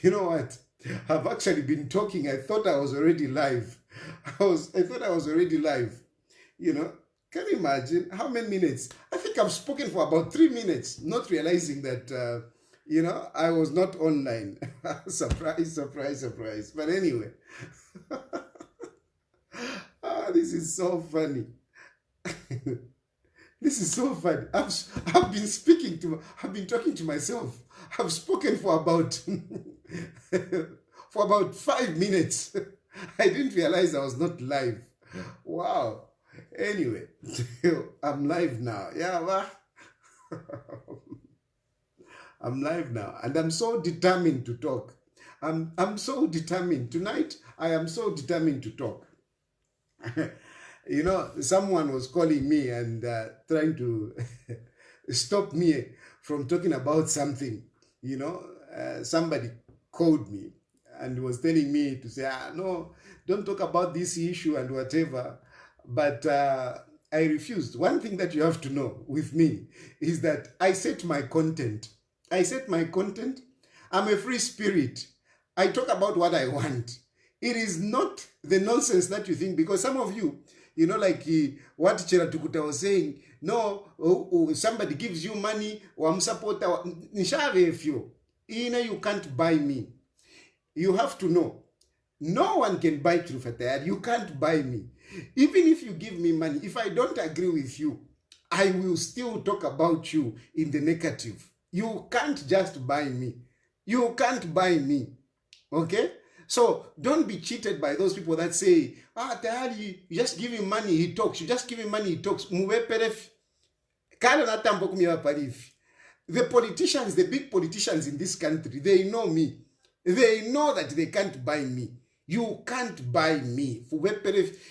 You know what? I've actually been talking. I thought I was already live. I thought I was already live. You know, can you imagine how many minutes? I think I've spoken for about 3 minutes, not realizing that, I was not online. Surprise, surprise, surprise. But anyway, this is so funny. This is so funny. I've been talking to myself. I've spoken for about for about 5 minutes. I didn't realize I was not live. Wow. Anyway, I'm live now. Yeah, well, I'm live now, and I'm so determined to talk. I'm so determined tonight. I am so determined to talk. Someone was calling me and trying to stop me from talking about something. Somebody called me and was telling me to say, no, don't talk about this issue and whatever. But I refused. One thing that you have to know with me is that I set my content. I'm a free spirit. I talk about what I want. It is not the nonsense that you think, because some of you, what Cheratukuta was saying, no, somebody gives you money, or I'm supporter, you can't buy me. You have to know, no one can buy Trufatayari. You can't buy me. Even if you give me money, if I don't agree with you, I will still talk about you in the negative. You can't just buy me. You can't buy me. Okay? So don't be cheated by those people that say, Tayari, you just give him money, he talks. You just give him money, he talks. The politicians, the big politicians in this country, they know me. They know that they can't buy me. You can't buy me.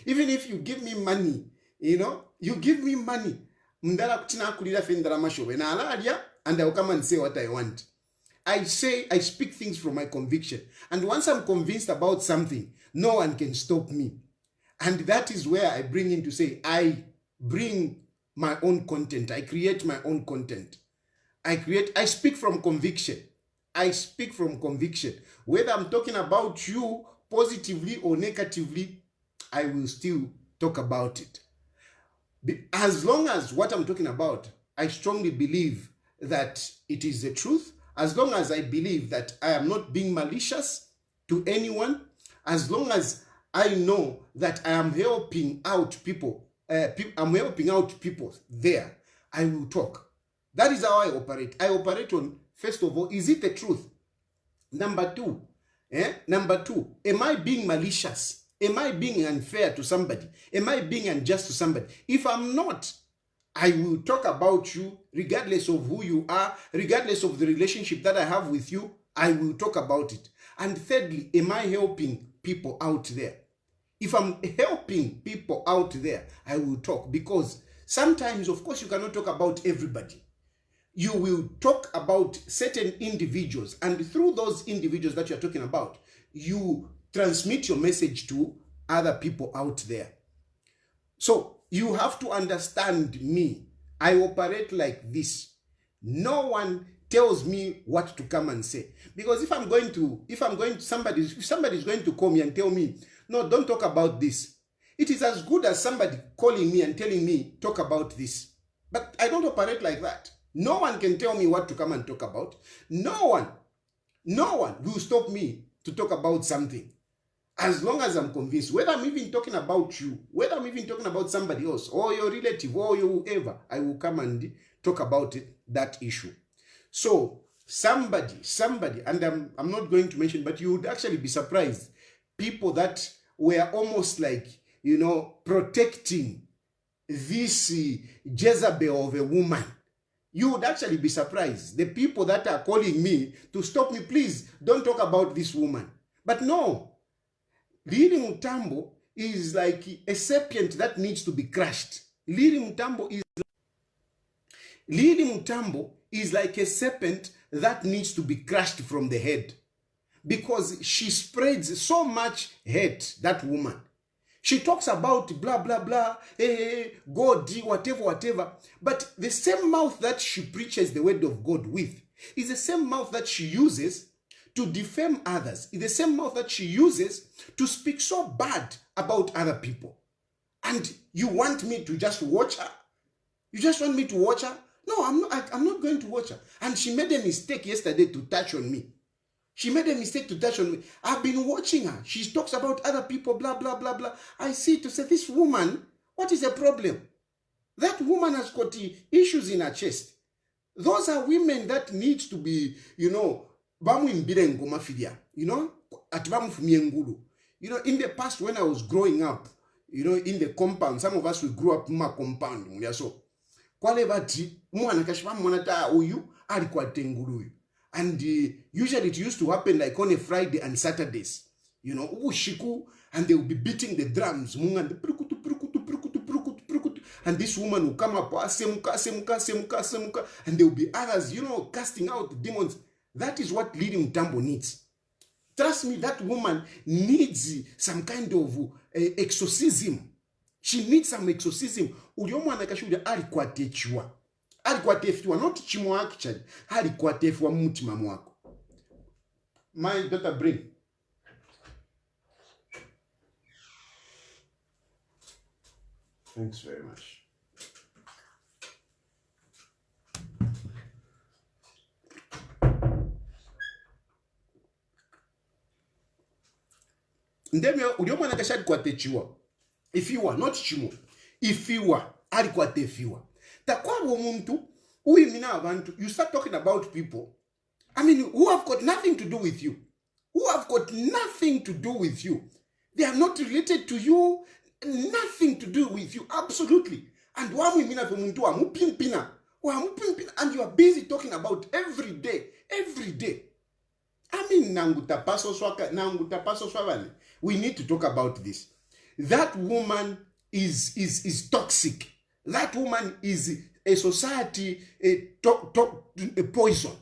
Even if you give me money, you give me money. And I'll come and say what I want. I speak things from my conviction. And once I'm convinced about something, no one can stop me. And that is where I bring in to say, I bring my own content. I create my own content. I speak from conviction. I speak from conviction. Whether I'm talking about you positively or negatively, I will still talk about it. As long as what I'm talking about, I strongly believe that it is the truth. As long as I believe that I am not being malicious to anyone, as long as I know that I am helping out people, I'm helping out people there, I will talk. That is how I operate. I operate on, first of all, is it the truth? Number two, am I being malicious? Am I being unfair to somebody? Am I being unjust to somebody? If I'm not, I will talk about you regardless of who you are, regardless of the relationship that I have with you, I will talk about it. And thirdly, am I helping people out there? If I'm helping people out there, I will talk, because sometimes, of course, you cannot talk about everybody. You will talk about certain individuals, and through those individuals that you're talking about, you transmit your message to other people out there. So you have to understand me. I operate like this. No one tells me what to come and say. Because if somebody is going to call me and tell me, no, don't talk about this, it is as good as somebody calling me and telling me, talk about this. But I don't operate like that. No one can tell me what to come and talk about. No one will stop me to talk about something. As long as I'm convinced, whether I'm even talking about you, whether I'm even talking about somebody else, or your relative, or your whoever, I will come and talk about it, that issue. So somebody, and I'm not going to mention, but you would actually be surprised, people that were almost like, protecting this Jezebel of a woman. You would actually be surprised. The people that are calling me to stop me, please, don't talk about this woman. But no, Lillian Mutambo is like a serpent that needs to be crushed. Lillian Mutambo is like a serpent that needs to be crushed from the head, because she spreads so much hate, that woman. She talks about blah, blah, blah, God, whatever. But the same mouth that she preaches the word of God with is the same mouth that she uses to defame others is the same mouth that she uses to speak so bad about other people. And you want me to just watch her? You just want me to watch her? No, I'm not going to watch her. And she made a mistake yesterday to touch on me. She made a mistake to touch on me. I've been watching her. She talks about other people, blah, blah, blah, blah. I see to say, this woman, what is the problem? That woman has got issues in her chest. Those are women that need to be, you know, in the past when I was growing up, you know, in the compound, some of us, we grew up in my compound. And usually it used to happen like on a Friday and Saturdays, you know, and they will be beating the drums. And this woman will come up, and there will be others, you know, casting out demons. That is what Lillian Mutambo needs. Trust me, that woman needs some kind of exorcism. She needs some exorcism. Not chimo actually. My daughter, bring. Thanks very much. If you are not chimo, if you are you start talking about people, I mean, who have got nothing to do with you. Who have got nothing to do with you. They are not related to you, nothing to do with you, absolutely. And and you are busy talking about every day. I mean, we need to talk about this. That woman is toxic. That woman is a society a poison.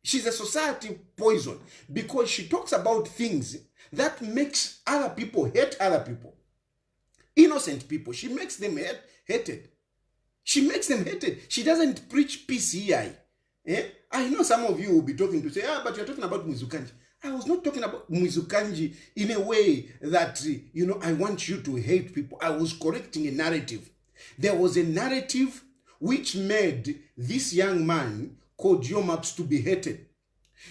She's a society poison because she talks about things that makes other people hate other people. Innocent people. She makes them hated. She makes them hated. She doesn't preach peace here. I know some of you will be talking to say, but you're talking about Mwizukanji. I was not talking about Mwizukanji in a way that, you know, I want you to hate people. I was correcting a narrative. There was a narrative which made this young man called Your Maps to be hated.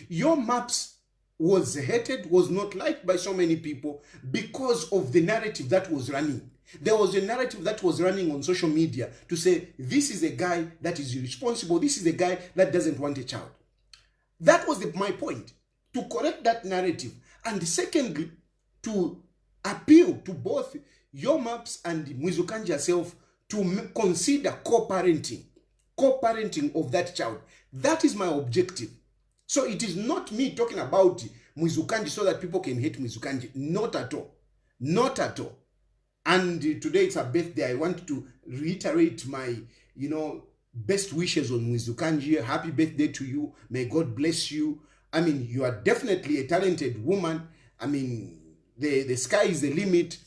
Your Maps was hated, was not liked by so many people because of the narrative that was running. There was a narrative that was running on social media to say, this is a guy that is irresponsible. This is a guy that doesn't want a child. That was my point, to correct that narrative. And secondly, to appeal to both Your Maps and Mwizukanji herself to consider co-parenting of that child. That is my objective. So it is not me talking about Mwizukanji so that people can hate Mwizukanji. Not at all. Not at all. And today it's her birthday. I want to reiterate my, you know, best wishes on Mwizukanji. Happy birthday to you. May God bless you. I mean, you are definitely a talented woman. I mean, the sky is the limit.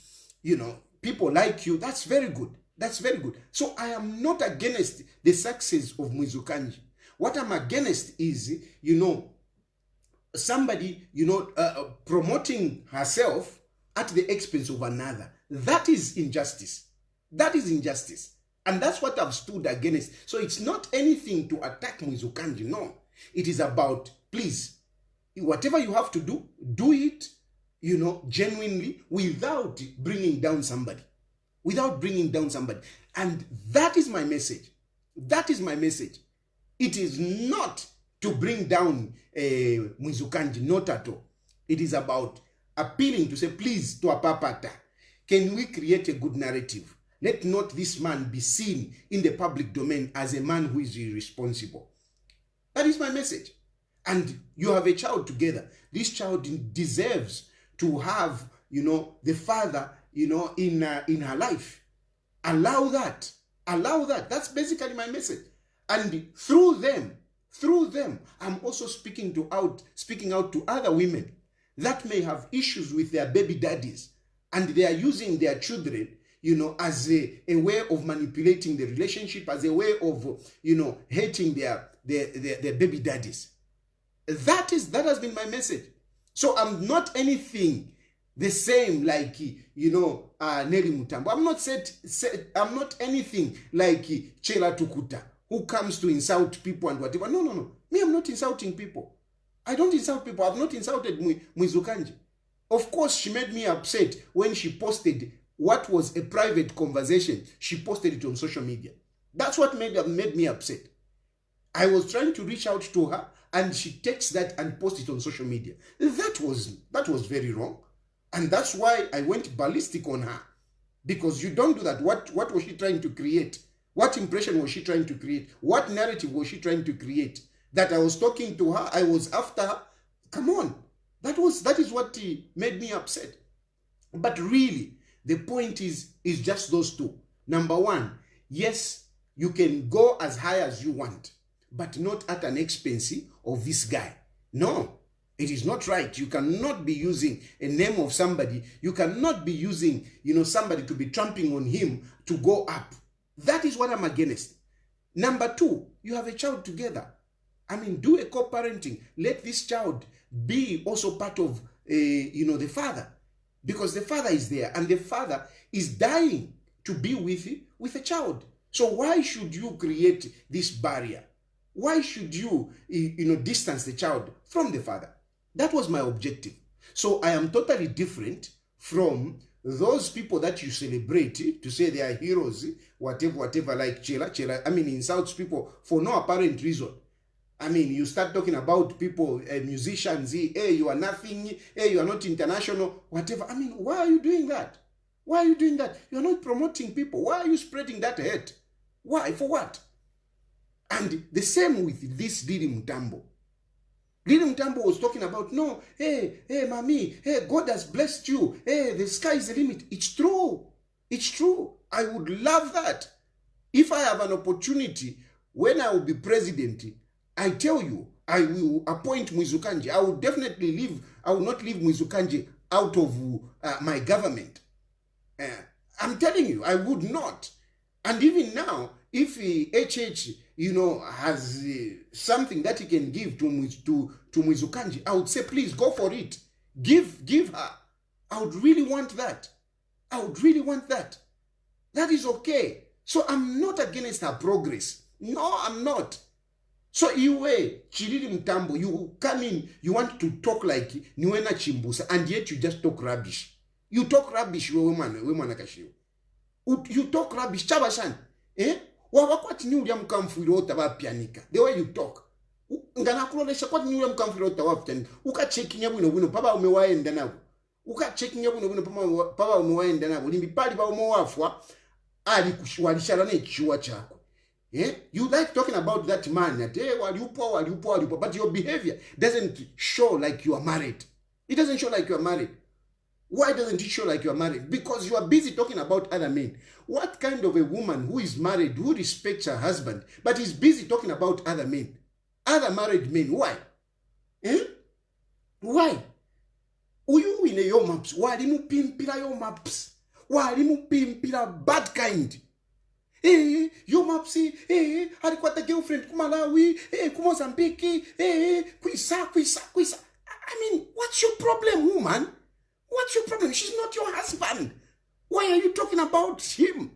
You know, people like you. That's very good. That's very good. So I am not against the success of Mwizukanji. What I'm against is, you know, somebody, you know, promoting herself at the expense of another. That is injustice. That is injustice. And that's what I've stood against. So it's not anything to attack Mwizukanji. No. It is about, please, whatever you have to do, do it, you know, genuinely, without bringing down somebody. Without bringing down somebody. And that is my message. That is my message. It is not to bring down Mwizukanji, not at all. It is about appealing to say, please, to Apapata, can we create a good narrative? Let not this man be seen in the public domain as a man who is irresponsible. That is my message. And you have a child together. This child deserves to have, you know, the father, you know, in her life. Allow that. Allow that. That's basically my message. And through them, I'm also speaking out to other women that may have issues with their baby daddies, and they are using their children, you know, as a way of manipulating the relationship, as a way of, you know, hating their baby daddies. That has been my message. So I'm not anything the same like, Nelly Mutambo. I'm not anything like Chela Tukuta, who comes to insult people and whatever. No. Me, I'm not insulting people. I don't insult people. I've not insulted Mwizukanji. Of course, she made me upset when she posted what was a private conversation. She posted it on social media. That's what made me upset. I was trying to reach out to her, and she takes that and posts it on social media. That was very wrong. And that's why I went ballistic on her. Because you don't do that. What was she trying to create? What impression was she trying to create? What narrative was she trying to create? That I was talking to her, I was after her? Come on. That is what made me upset. But really, the point is just those two. Number one, yes, you can go as high as you want, but not at an expense of this guy. No, it is not right. You cannot be using a name of somebody. You cannot be using, somebody to be trampling on him to go up. That is what I'm against. Number two, you have a child together. Do a co-parenting. Let this child be also part of, the father. Because the father is there, and the father is dying to be with a child. So why should you create this barrier? Why should you, distance the child from the father? That was my objective. So I am totally different from those people that you celebrate to say they are heroes, whatever, like Chela. Insults people for no apparent reason. You start talking about people, musicians, hey, you are nothing, hey, you are not international, whatever. Why are you doing that? Why are you doing that? You are not promoting people. Why are you spreading that hate? Why? For what? And the same with this Lillian Mutambo. Lillian Mutambo was talking about, no, hey, mommy, hey, God has blessed you. Hey, the sky is the limit. It's true. It's true. I would love that. If I have an opportunity, when I will be president, I tell you, I will appoint Mwizukanji. I will definitely I will not leave Mwizukanji out of my government. I'm telling you, I would not. And even now, if HH, has something that he can give to Mwizukanji, I would say, please go for it. Give her. I would really want that. That is okay. So I'm not against her progress. No, I'm not. So Lillian Mutambo, you come in, you want to talk like Niwena Chimbusa, and yet you just talk rubbish. You talk rubbish, you talk rubbish, Chabashan. Wawakwati ni uliam kamfuiro tawa pianika. The way you talk. Ngana kulolesha kwati ni uliam kamfuiro tawa pianika. Uka checking ya wino, papa umewaenda nawo. Uka checking ya wino, papa umewaenda nawo. Limbi pali ba umewafwa, ali kushwalishana ne chiwa chako. You like talking about that man that, hey, waliupo, but your behavior doesn't show like you are married. It doesn't show like you are married. Why doesn't it show like you are married? Because you are busy talking about other men. What kind of a woman who is married, who respects her husband, but is busy talking about other men? Other married men. Why? Why? Uyu wine your maps. Walimu pimpira your maps. Walimu pimpira bad kind. Yo mapsi, alikuwa ta girlfriend kumalawi, kumozambiki, kwisa. What's your problem, woman? What's your problem? She's not your husband. Why are you talking about him?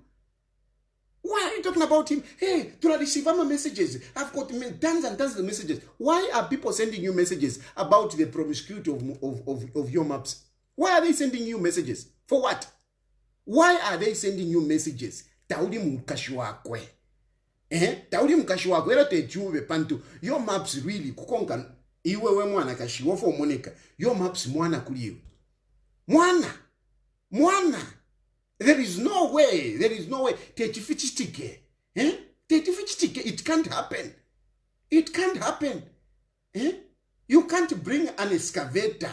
Why are you talking about him? Hey, to receive my messages. I've got tons and tons of messages. Why are people sending you messages about the promiscuity of your maps? Why are they sending you messages? For what? Why are they sending you messages? Tauli mkashi wakwe. Tauli mkashi wakwe. Ero te chuwe pantu. Your maps really kukonga. Iwe we mwana kashi. Wofo moneka. Your maps mwana kuliyo. Mwana. There is no way. Techifichitike. Techifichitike. It can't happen. You can't bring an excavator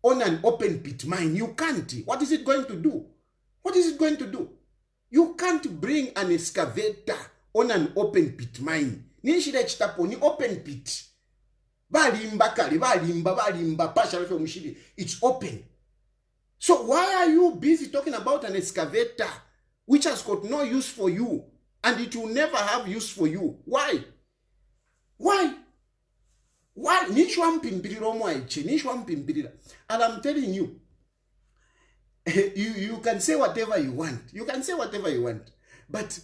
on an open pit mine. You can't. What is it going to do? You can't bring an excavator on an open pit mine. Nishida chitapo ni open pit. Balimba, pasha mushidi. It's open. So why are you busy talking about an excavator which has got no use for you and it will never have use for you? Why? Why? And I'm telling you, you can say whatever you want. You can say whatever you want. But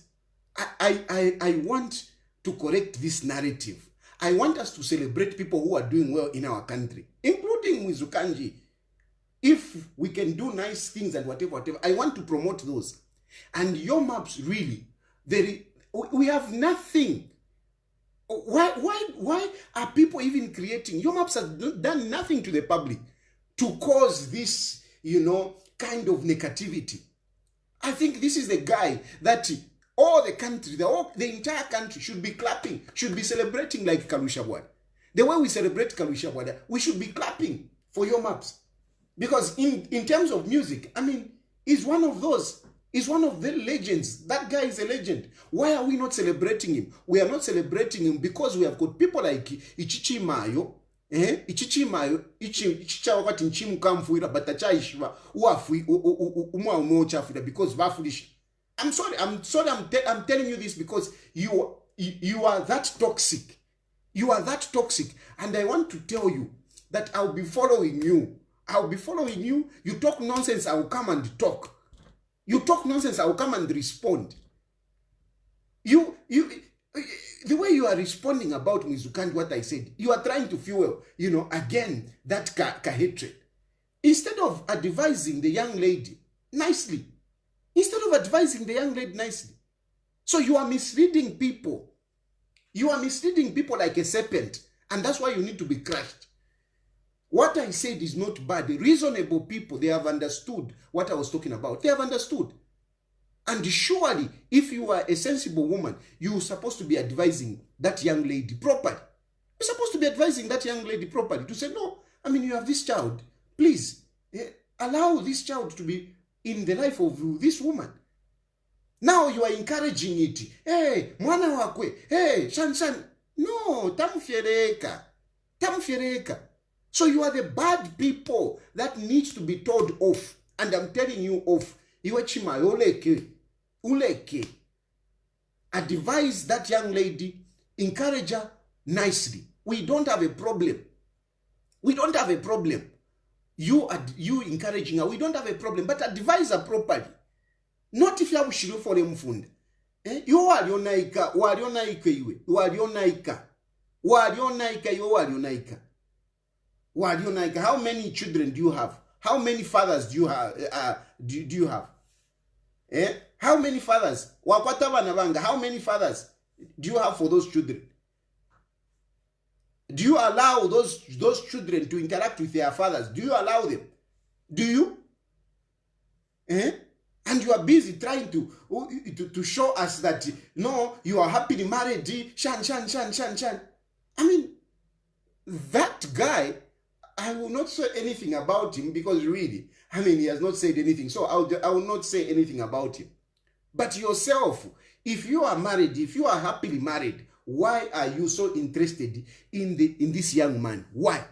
I want to correct this narrative. I want us to celebrate people who are doing well in our country, including Mizukanji. If we can do nice things and whatever, I want to promote those. And your maps, really, we have nothing. Why are people even creating? Your maps have done nothing to the public to cause this, kind of negativity. I think this is the guy that all the country, the entire country should be clapping, should be celebrating like Kalushabwada. The way we celebrate Kalushabwada, we should be clapping for your maps. Because in terms of music, I mean, he's one of the legends. That guy is a legend. Why are we not celebrating him? We are not celebrating him because we have got people like Hichilema, wakati nchimu kamfuira batachaishwa uafui because vafulish. I'm sorry, I'm telling you this because you are that toxic. You are that toxic. And I want to tell you that I'll be following you. I'll be following you. You talk nonsense, I will come and talk. You talk nonsense, I will come and respond. The way you are responding about Mizukandi, what I said, you are trying to fuel, again, that hatred. Instead of advising the young lady nicely. So you are misleading people. You are misleading people like a serpent. And that's why you need to be crushed. What I said is not bad. The reasonable people, they have understood what I was talking about. They have understood. And surely, if you are a sensible woman, you're supposed to be advising that young lady properly. You're supposed to be advising that young lady properly to say, no, I mean, you have this child. Please, allow this child to be in the life of this woman. Now you are encouraging it. Hey, mwana wakwe. Hey, shan. No, tamfiereka. So you are the bad people that needs to be told off. And I'm telling you off. Iwachima, uleke. Advise that young lady. Encourage her nicely. We don't have a problem. You encouraging her. We don't have a problem. But advise her properly. Not if you have shiru for them fund. You walionaika. How many children do you have? How many fathers do you have? Do you have? How many fathers? How many fathers do you have for those children? Do you allow those children to interact with their fathers? Do you allow them? Do you? And you are busy trying to show us that, no, you are happily married. Shan. I mean, that guy, I will not say anything about him because really, I mean, he has not said anything. So I will not say anything about him. But yourself, if you are married, if you are happily married, why are you so interested in this young man? Why?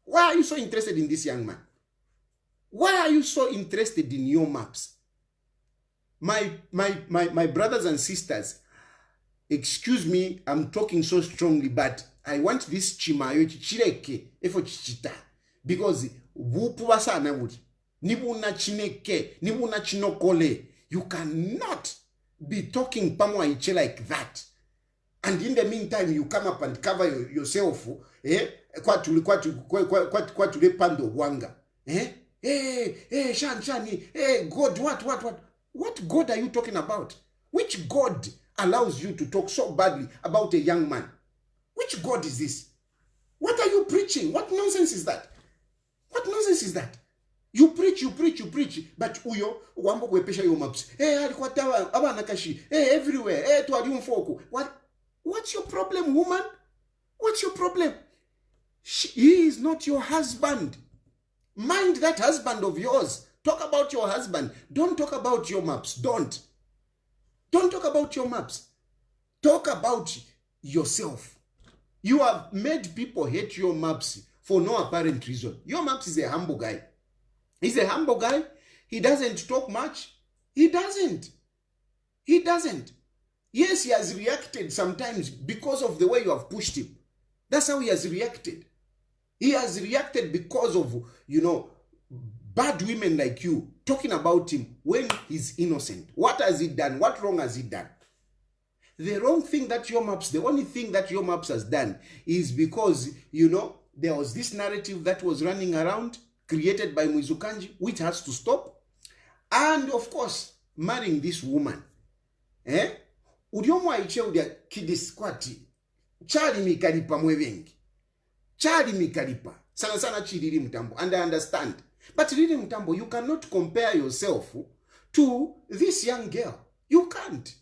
Why are you so interested in this young man? Why are you so interested in your maps? My brothers and sisters, excuse me, I'm talking so strongly, but I want this chimayo chireke efo chichita because vupuwasa na wudi nibuna chineke nibuna chinokole. You cannot be talking pamwa iche like that. And in the meantime, you come up and cover yourself. Kwa tule pando wanga. Shani. God, what? What God are you talking about? Which God allows you to talk so badly about a young man? Which God is this? What are you preaching? What nonsense is that? What nonsense is that? You preach, but uyo wambo kwepesha yo maps. Alikuwa tawa abana kashi. Everywhere. Tuwali mfoku. What's your problem, woman? What's your problem? He is not your husband. Mind that husband of yours. Talk about your husband. Don't talk about your maps. Don't talk about your maps. Talk about yourself. You have made people hate your maps for no apparent reason. Your maps is a humble guy. He's a humble guy. He doesn't talk much. He doesn't. Yes, he has reacted sometimes because of the way you have pushed him. That's how he has reacted. He has reacted because of, bad women like you talking about him when he's innocent. What has he done? What wrong has he done? The wrong thing that Your Maps, the only thing that Your Maps has done is because, there was this narrative that was running around, created by Mwizukanji, which has to stop. And of course, marrying this woman. Udiomwa iche udia kidiskwati. Chali mikalipa mwevengi. Chali mikalipa. Sana sana chilili Mutambo. And I understand. But Lillian Mutambo, you cannot compare yourself to this young girl. You can't.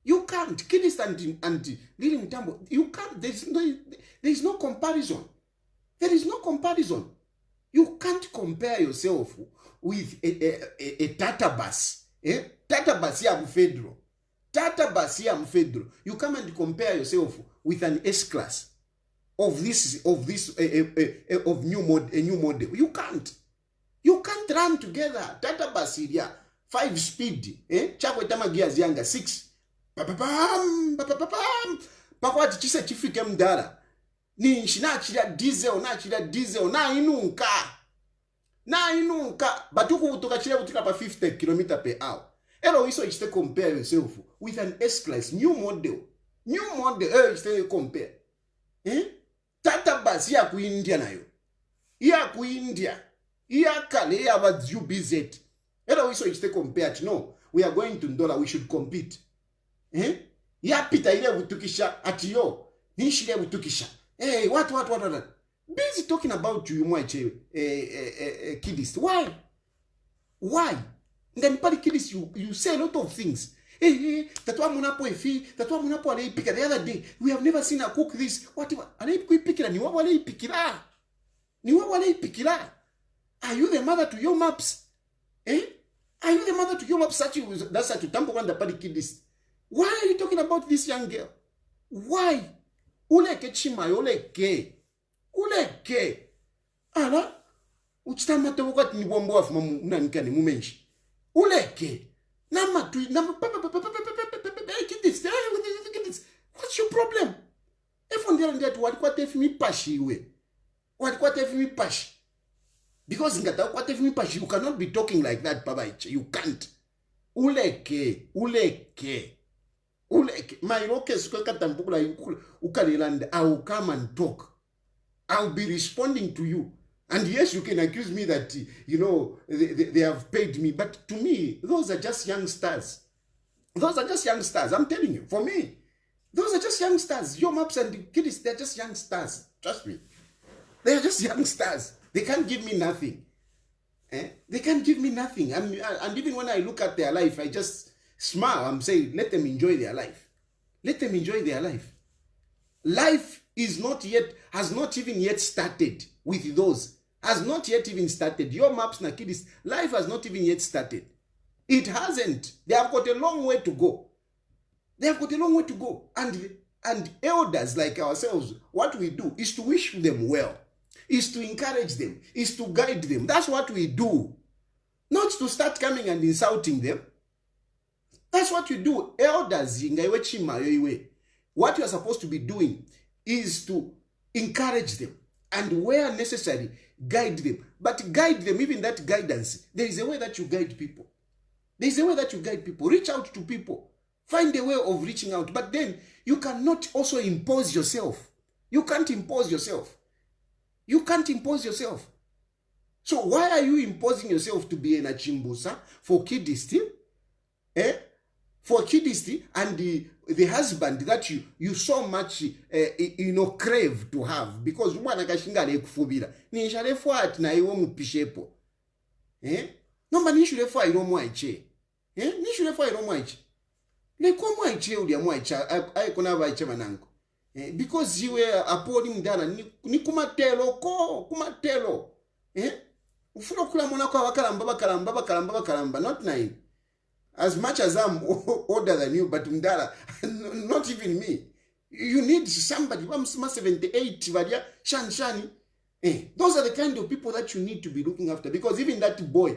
You can't. Kidis and Lillian Mutambo, you can't. There is no comparison. There is no comparison. You can't compare yourself with a Tata bus. Tata bus ya Mfedro. Tata bus ya Mfedro. You come and compare yourself with an S-class of new model. You can't. You can't run together. Tata bus ya 5 speed. Chagwa tamagias yanga 6. Papapam. Pakwati chise chifike mdara. Ni nachira diesel na inunka batuku utukachira butika pa 50 km per hour. Elo iso ichite compare yourself with an S-class new model ichite compare. Tata bus ya ku India nayo ya ku India ya kale ya ba UBZ. Elo iso ichite compare. No, we are going to Ndola, we should compete. Ya pita ile butukisha atiyo nishile butukisha. Hey, what? Busy talking about you, Kidist. Why? Then party Kidist, you say a lot of things. Hey, tatwa munapo efi, tatwa munapo alei pika. The other day, we have never seen her cook this. Whatever. Alei pikira, ni wawa alei pikira. Are you the mother to Your Maps? Are you the mother to Your Maps? That's such a tampo the party Kidist. Why are you talking about this young girl? Why? Uleke chimayo, uleke. Ala, uchitamato wakati ni bombo wa fumamu unanikani mumenshi. Uleke. What's your problem? Efondera ndiatu walikuwa tefimi pashi iwe. Walikuwa tefimi pashi. Because ngata walikuwa tefimi pashi, you cannot be talking like that, Baba Iche. You can't. Uleke. My rockets I will come and talk. I'll be responding to you. And yes, you can accuse me that, they have paid me. But to me, those are just young stars. I'm telling you. For me, those are just young stars. Your Maps and the Kiddies, they're just young stars. Trust me. They're just young stars. They can't give me nothing. They can't give me nothing. And even when I look at their life, I just smile. I'm saying, let them enjoy their life. Let them enjoy their life. Life has not even yet started with those. Has not yet even started. Your Maps na Kiddies, life has not even yet started. It hasn't. They have got a long way to go. And elders like ourselves, what we do is to wish them well, is to encourage them, is to guide them. That's what we do. Not to start coming and insulting them. That's what you do. Elders, what you are supposed to be doing is to encourage them and where necessary, guide them. But guide them, even that guidance, there is a way that you guide people. Reach out to people. Find a way of reaching out. But then you cannot also impose yourself. You can't impose yourself. So why are you imposing yourself to be in a chimbusa for Kiddisti? For Kiddisti and the husband that you so much crave to have, because one akashinga lekufubira ni shale fuat na iwo mupishepo nomba ni shule fwa iro mwaiche ni shule fwa iro mwaiche le kwa mwaiche ulia mwaiche ai kuna vaiche manango because yiwe apoli mdana ni kumatelo ufuno kula mwana kwa wakalamba not nine. As much as I'm older than you, but Mdala, not even me. You need somebody. I'm 78, Shani. Those are the kind of people that you need to be looking after. Because even that boy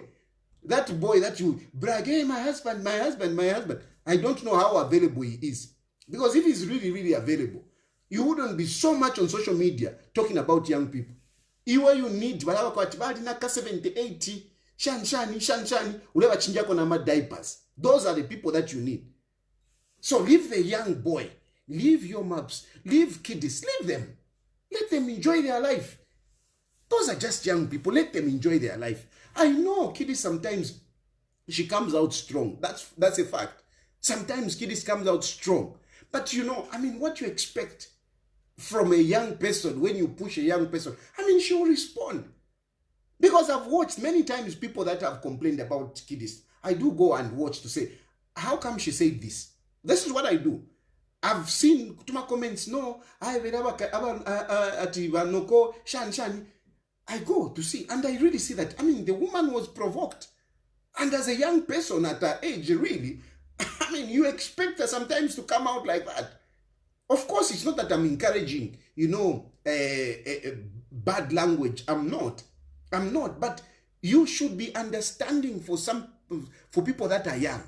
that you brag, hey, my husband. I don't know how available he is. Because if he's really, really available, you wouldn't be so much on social media talking about young people. Iwe you need balaba kwa tibali na ka 70, 80, shanshani, ulewa chinjako na diapers. Those are the people that you need. So leave the young boy, leave your maps, leave kiddies, leave them. Let them enjoy their life. Those are just young people. Let them enjoy their life. I know kiddies sometimes, she comes out strong. That's a fact. Sometimes kiddies comes out strong. But you know, I mean, what you expect from a young person when you push a young person, I mean, she will respond. Because I've watched many times people that have complained about kiddies. I do go and watch to say, how come she said this? This is what I do. I've seen tuma comments, no, I go to see, and I really see that, I mean, the woman was provoked. And as a young person at her age, really, I mean, you expect her sometimes to come out like that. Of course, it's not that I'm encouraging, you know, bad language. I'm not. But you should be understanding for people that are young.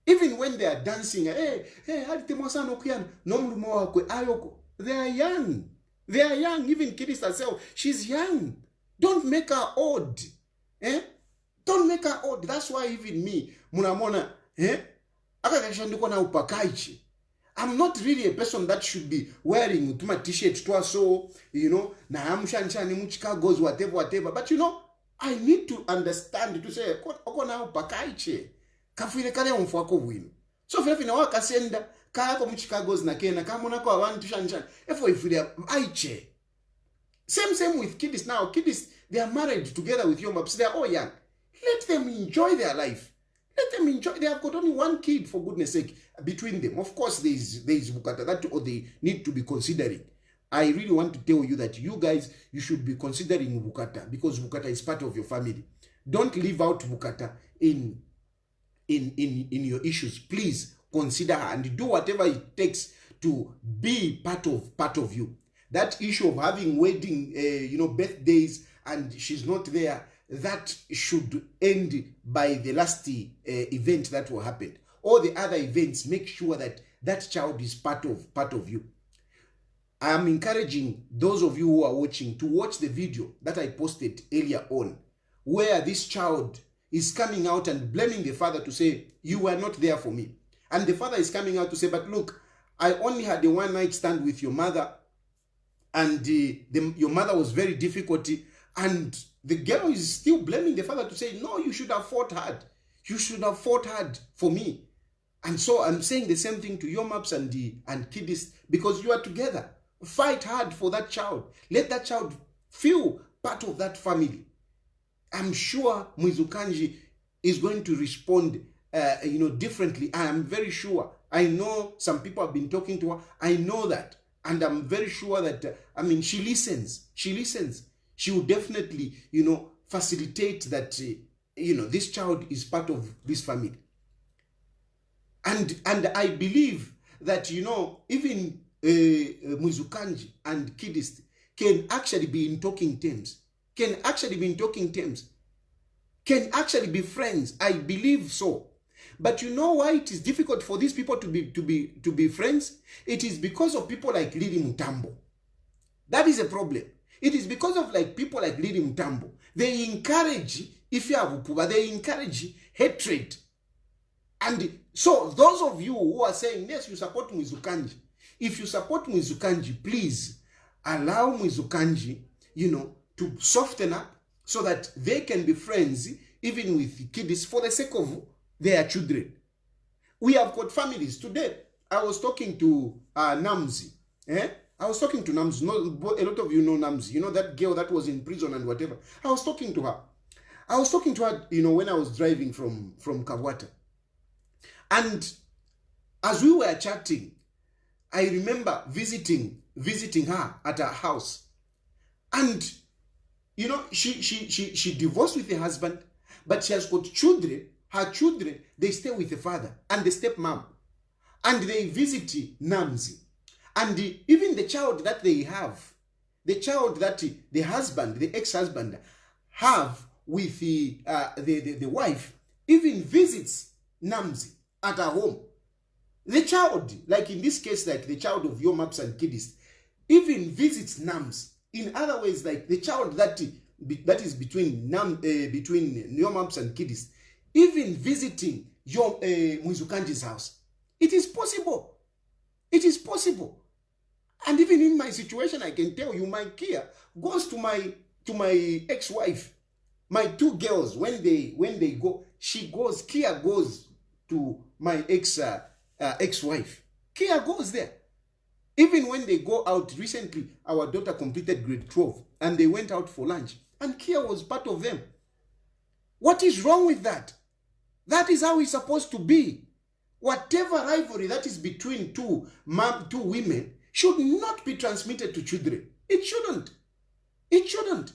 Even when they are dancing, they are young. They are young. Even kiddies herself, she's young. Don't make her old. Don't make her old. That's why even me, munamona, I'm not really a person that should be wearing my t-shirt so, you know, na amshanshani muchika goes whatever. But you know, I need to understand to say, okona upakaiche. Kafile kale umfuako winu. So if na waka senda, kaya ko muchika goes na kena, kama muna kwa wani tushanshan. If we are aiche. Same with kiddies now. Kiddies, they are married together with your maps. They are all young. Let them enjoy their life. Let them enjoy. They have got only one kid, for goodness sake, between them. Of course, there is Bukata that or they need to be considering. I really want to tell you that you guys, you should be considering Bukata because Bukata is part of your family. Don't leave out Bukata in your issues. Please consider her and do whatever it takes to be part of you. That issue of having wedding, birthdays and she's not there, that should end by the last event that will happen. All the other events, make sure that that child is part of you. I am encouraging those of you who are watching to watch the video that I posted earlier on, where this child is coming out and blaming the father to say, you were not there for me. And the father is coming out to say, but look, I only had a one night stand with your mother, and your mother was very difficult, and the girl is still blaming the father to say, no, you should have fought hard. You should have fought hard for me. And so I'm saying the same thing to your maps and kiddies, because you are together. Fight hard for that child. Let that child feel part of that family. I'm sure Mwizukanji is going to respond differently. I am very sure. I know some people have been talking to her. I know that. And I'm very sure that, she listens. She will definitely, facilitate that, this child is part of this family. And I believe that, even Mwizukanji and kiddies can actually be in talking terms. Can actually be friends. I believe so. But you know why it is difficult for these people to be friends? It is because of people like Lillian Mutambo. That is a problem. It is because of people like Lillian Mutambo. They encourage, they encourage hatred. And so those of you who are saying, yes, you support Mwizukanji. If you support Mwizukanji, please allow Mwizukanji, to soften up so that they can be friends even with kiddies for the sake of their children. We have got families. Today, I was talking to Namzi. I was talking to Namzi. A lot of you know Namzi. That girl that was in prison and whatever. I was talking to her. When I was driving from Kawata. And as we were chatting, I remember visiting her at her house. And, she divorced with her husband, but she has got children. Her children, they stay with the father and the stepmom. And they visit Namzi. And even the child that they have, the child that the husband, the ex-husband, have with the wife, even visits Namzi at her home. The child, like in this case, like the child of your maps and kiddies, even visits nams. In other ways, like the child that is between between your moms and kiddies, even visiting your Mwizukanji's house. It is possible. It is possible. And even in my situation, I can tell you, my Kia goes to my ex-wife. My two girls, when they go, Kia goes to my ex-wife. Kia goes there. Even when they go out, recently, our daughter completed grade 12, and they went out for lunch, and Kia was part of them. What is wrong with that? That is how it's supposed to be. Whatever rivalry that is between two women should not be transmitted to children. It shouldn't. It shouldn't.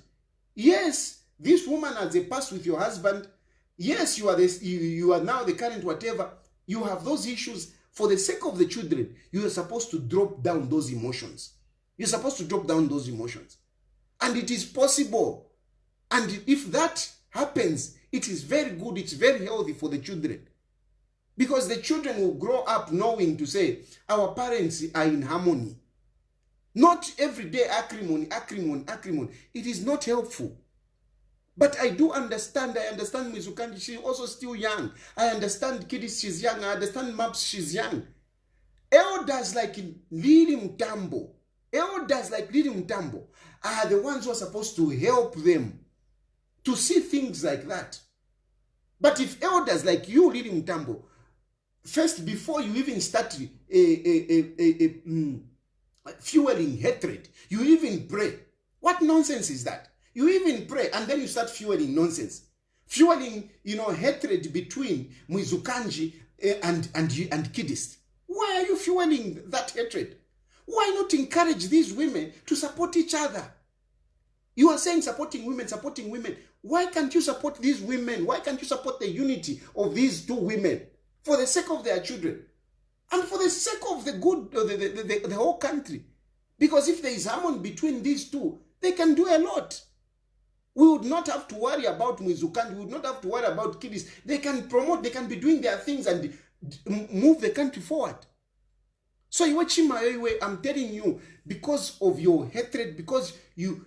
Yes, this woman has a past with your husband. Yes, you are now the current whatever. You have those issues. For the sake of the children, you are supposed to drop down those emotions. You're supposed to drop down those emotions. And it is possible. And if that happens, it is very good. It's very healthy for the children. Because the children will grow up knowing to say, our parents are in harmony. Not every day acrimony. It is not helpful. But I do understand. I understand Mwizukanji, she's also still young. I understand Kidis, she's young. I understand Maps, she's young. Elders like Lillian are the ones who are supposed to help them to see things like that. But if elders like you, Lillian Mutambo, first, before you even start fueling hatred, you even pray. What nonsense is that? You even pray and then you start fueling nonsense. Fueling, hatred between Mwizukanji and Kidist. Why are you fueling that hatred? Why not encourage these women to support each other? You are saying supporting women. Why can't you support these women? Why can't you support the unity of these two women for the sake of their children? And for the sake of the good, the whole country. Because if there is harmony between these two, they can do a lot. We would not have to worry about Mwizukanji. We would not have to worry about kiddies. They can promote, they can be doing their things and move the country forward. So I'm telling you, because of your hatred, because you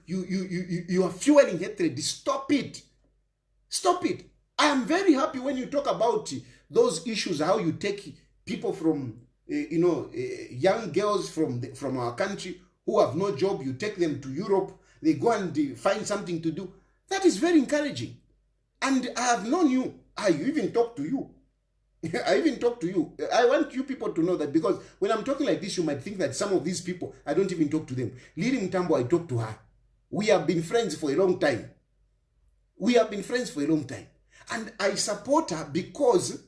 are fueling hatred, stop it. Stop it. I am very happy when you talk about those issues, how you take people from, young girls from our country who have no job, you take them to Europe, they go and find something to do. That is very encouraging. And I have known you. I even talk to you. I even talk to you. I want you people to know that, because when I'm talking like this, you might think that some of these people, I don't even talk to them. Lillian Mutambo, I talk to her. We have been friends for a long time. And I support her because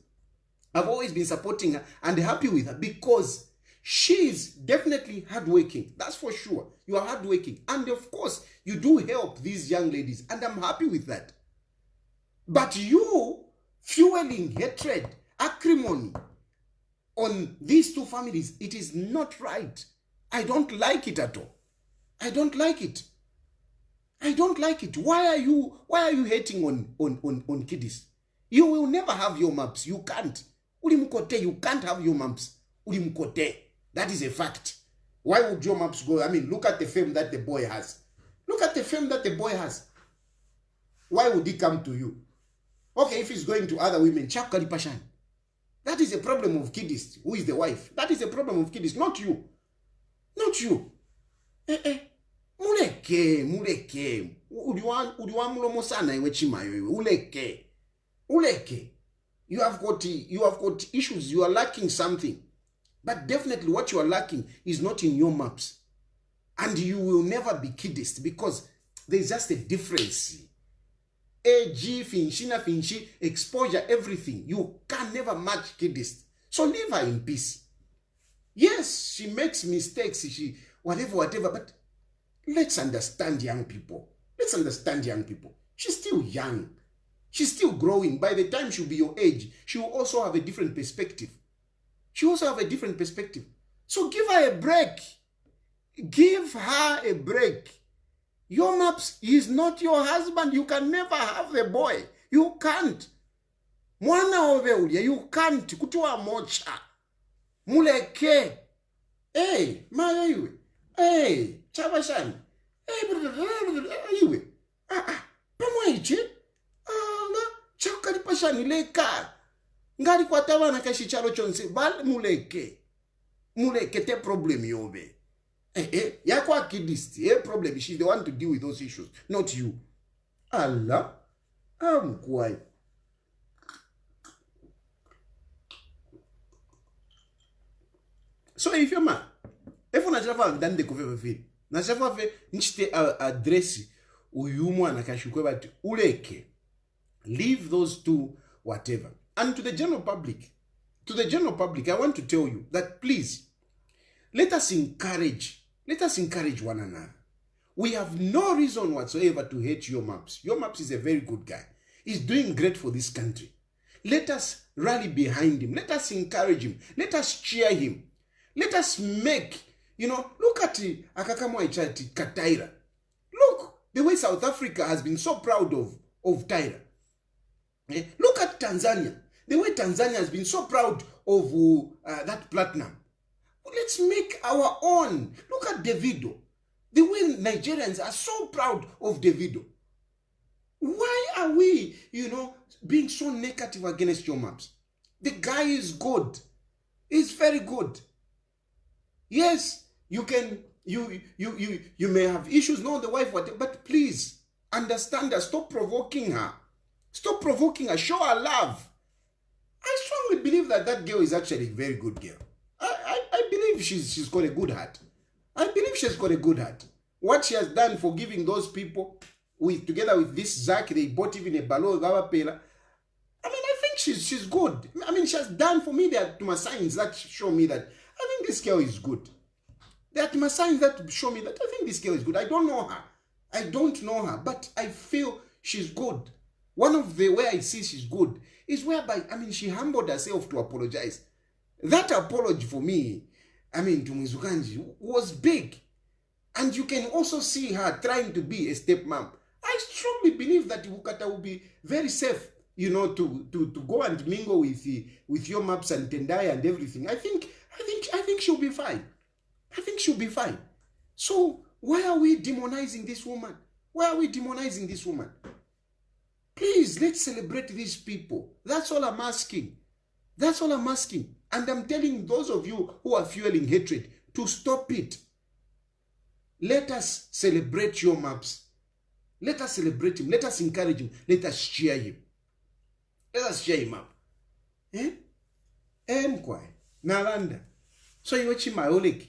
I've always been supporting her and happy with her, because she's definitely hardworking. That's for sure. You are hardworking. And of course, you do help these young ladies. And I'm happy with that. But you fueling hatred, acrimony on these two families, it is not right. I don't like it at all. I don't like it. Why are you hating on kiddies? You will never have your maps. You can't. You can't have your maps. That is a fact. Why would your maps go? I mean, look at the fame that the boy has. Why would he come to you? Okay, if he's going to other women, that is a problem of kiddies. Who is the wife? That is a problem of kiddies, not you. Muleke. Uliwa mulomo sana iwe chimayo iwe. Uleke. You have got issues. You are lacking something. But definitely what you are lacking is not in your maps. And you will never be kiddist, because there's just a difference. AG, Finchi, exposure, everything. You can never match kiddist. So leave her in peace. Yes, she makes mistakes. Whatever. But let's understand young people. She's still young. She's still growing. By the time she'll be your age, she will also have a different perspective. So give her a break. Your maps is not your husband. You can never have the boy. You can't. Mwana oveulia, you can't. Kutua mocha. Muleke. Hey, mayoiwe. Hey, chabashani. Iwe. Pamweche. Nga chakali pashani leka. Ngari kwa tabana kashi chalo chonse. Bal muleke. Muleke te problem yobe. Yakwa kidisti. Problem. She's the one to deal with those issues. Not you. Allah. Kwai. So if you're man, if you not done the cover na chafa fe nchite address uyumwa na kashukwe but uleke. Leave those two whatever. And to the general public, I want to tell you that please let us encourage one another. We have no reason whatsoever to hate Your Maps. Your Maps is a very good guy. He's doing great for this country. Let us rally behind him. Let us encourage him. Let us cheer him. Let us make, look at Akakamwa Kataira. Look, the way South Africa has been so proud of Taira. Look at Tanzania. The way Tanzania has been so proud of that platinum. Let's make our own. Look at Davido. The way Nigerians are so proud of Davido. Why are we, being so negative against Your Maps? The guy is good. He's very good. Yes, you may have issues, no, the wife, whatever, but please understand her. Stop provoking her. Stop provoking her. Show her love. I strongly believe that girl is actually a very good girl. I believe she's got a good heart. I believe she's got a good heart. What she has done for giving those people, together with this Zach, they bought even a balloon of Pela. I think she's good. She has done for me that to my signs that show me that I think this girl is good. There are my signs that show me that I think this girl is good. I don't know her, but I feel she's good. One of the way I see she's good is whereby, she humbled herself to apologize. That apology for me, to Mwizukanji, was big. And you can also see her trying to be a stepmom. I strongly believe that Wukata will be very safe, to go and mingle with Your Maps and Tendai and everything. I think she'll be fine. I think she'll be fine. So why are we demonizing this woman? Please, let's celebrate these people. That's all I'm asking. And I'm telling those of you who are fueling hatred to stop it. Let us celebrate Your Maps. Let us celebrate him. Let us encourage him. Let us cheer him. Let us cheer him up. Mkwai. Nalanda. So you watch my oleki.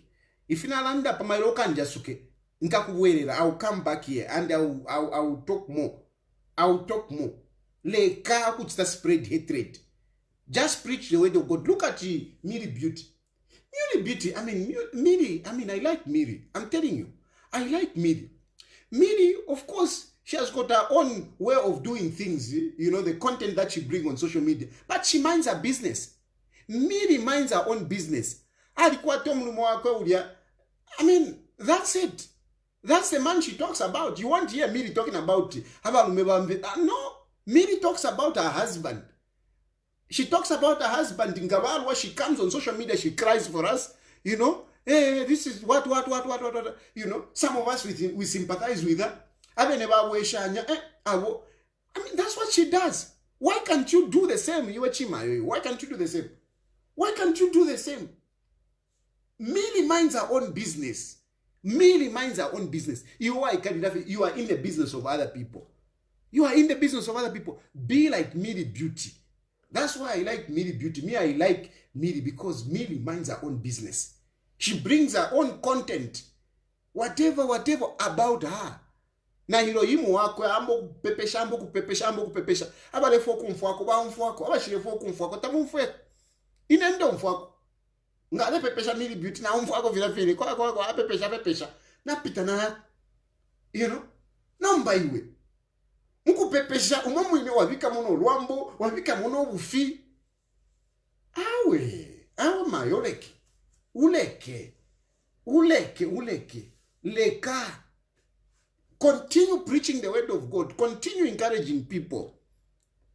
If nalanda pa my okanja suke. Nkakuwerera. I'll come back here and I'll talk more. Leka kuchita spread hatred. Just preach the word of God. Look at Miri Beauty. Miri, I like Miri. I'm telling you. I like Miri. Miri, of course, she has got her own way of doing things. The content that she brings on social media. But she minds her business. Miri minds her own business. That's it. That's the man she talks about. You won't hear Miri talking about no. Miri talks about her husband. She talks about her husband in Gabarwa. She comes on social media. She cries for us. Hey, this is what. Some of us, we sympathize with her. That's what she does. Why can't you do the same? Why can't you do the same? Miri minds her own business. You are in the business of other people. Be like Miri Beauty. That's why I like Miri Beauty. I like Miri because Miri minds her own business. She brings her own content. Whatever about her. Na hiroyimu wako ambo kupepesha. Abale foku mfwako, ba mfwako, abashire foku mfwako, tamu mfwako. Inendo mfwako. Nga pepesha Miri Beauty na mfwako vila fili. Kwa pepesha. Na pita na namba iwe. Muku pepesha umamwine wabika mono lwambo, wabika mono bufi. Awe mayoleki. Uleke. Leka. Continue preaching the word of God. Continue encouraging people.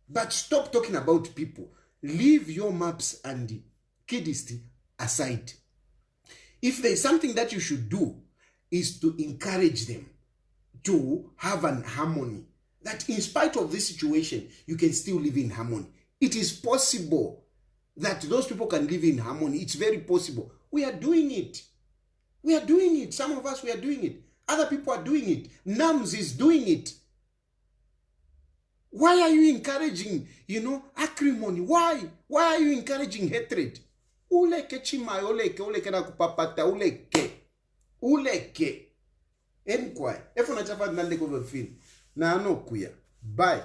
But stop talking about people. Leave Your Maps and Kidisti aside. If there is something that you should do, is to encourage them to have an harmony. That in spite of this situation, you can still live in harmony. It is possible that those people can live in harmony. It's very possible. We are doing it. We are doing it. Some of us, we are doing it. Other people are doing it. NAMS is doing it. Why are you encouraging, acrimony? Why? Why are you encouraging hatred? Uleke chimai, uleke na kupapata, uleke. Enkwai. Efo na chapa nande ko film. Na ano kuya. Bye.